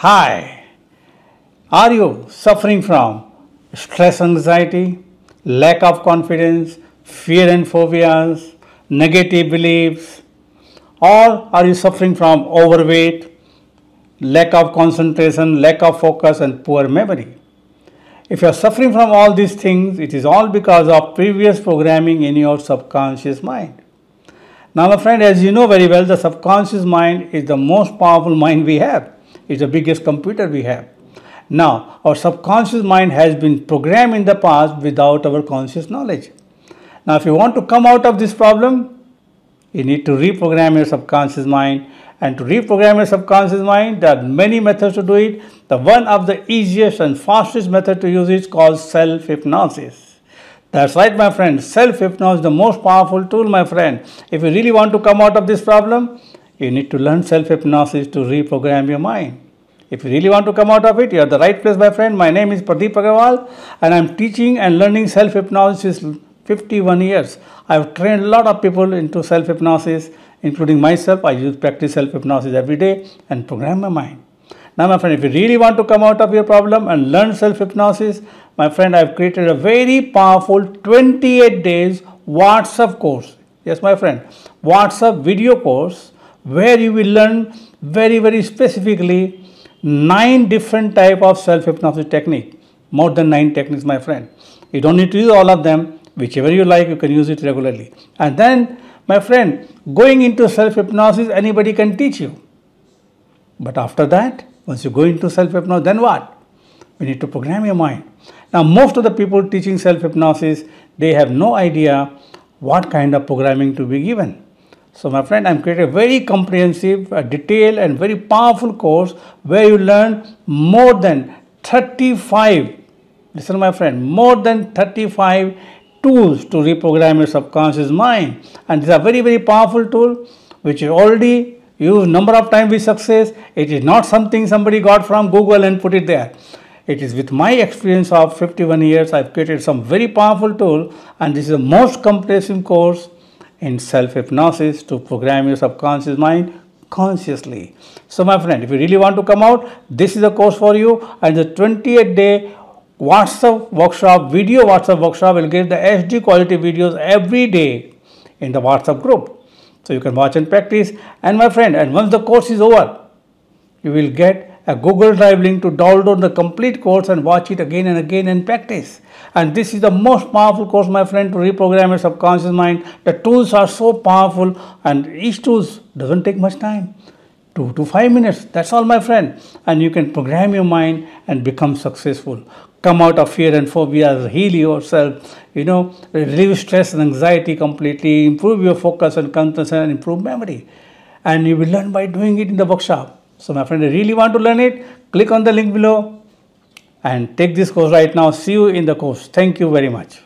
Hi, are you suffering from stress, anxiety, lack of confidence, fear and phobias, negative beliefs, or are you suffering from overweight, lack of concentration, lack of focus and poor memory? If you are suffering from all these things, it is all because of previous programming in your subconscious mind. Now my friend, as you know very well, the subconscious mind is the most powerful mind we have. It's the biggest computer we have. Now, our subconscious mind has been programmed in the past without our conscious knowledge. Now, if you want to come out of this problem, you need to reprogram your subconscious mind. And to reprogram your subconscious mind, there are many methods to do it. The one of the easiest and fastest method to use is called self-hypnosis. That's right, my friend. Self-hypnosis is the most powerful tool, my friend. If you really want to come out of this problem, you need to learn self-hypnosis to reprogram your mind. If you really want to come out of it, you are the right place, my friend. My name is Pradeep Aggarwal and I am teaching and learning self-hypnosis 51 years. I have trained a lot of people into self-hypnosis, including myself. I practice self-hypnosis every day and program my mind. Now, my friend, if you really want to come out of your problem and learn self-hypnosis, my friend, I have created a very powerful 28 days WhatsApp course. Yes, my friend, WhatsApp video course where you will learn very specifically 9 different type of self-hypnosis technique. More than 9 techniques, my friend. You don't need to use all of them. Whichever you like, you can use it regularly. And then, my friend, going into self-hypnosis, anybody can teach you. But after that, once you go into self-hypnosis, then what? We need to program your mind. Now, most of the people teaching self-hypnosis, they have no idea what kind of programming to be given. So, my friend, I am creating a very comprehensive, detailed and very powerful course where you learn more than 35, listen my friend, more than 35 tools to reprogram your subconscious mind. And these are very powerful tool which is already used number of times with success. It is not something somebody got from Google and put it there. It is with my experience of 51 years, I have created some very powerful tool, and this is the most comprehensive course in self-hypnosis to program your subconscious mind consciously. So my friend, if you really want to come out, this is the course for you, and the 28-day WhatsApp workshop, video WhatsApp workshop will get the HD quality videos every day in the WhatsApp group. So you can watch and practice. And my friend, and once the course is over, you will get a Google Drive link to download the complete course and watch it again and again and practice. And this is the most powerful course, my friend, to reprogram your subconscious mind. The tools are so powerful and each tool doesn't take much time. 2 to 5 minutes, that's all, my friend. And you can program your mind and become successful. Come out of fear and phobias, heal yourself, relieve stress and anxiety completely, improve your focus and concentration and improve memory. And you will learn by doing it in the workshop. So my friend, if you really want to learn it, click on the link below and take this course right now. See you in the course. Thank you very much.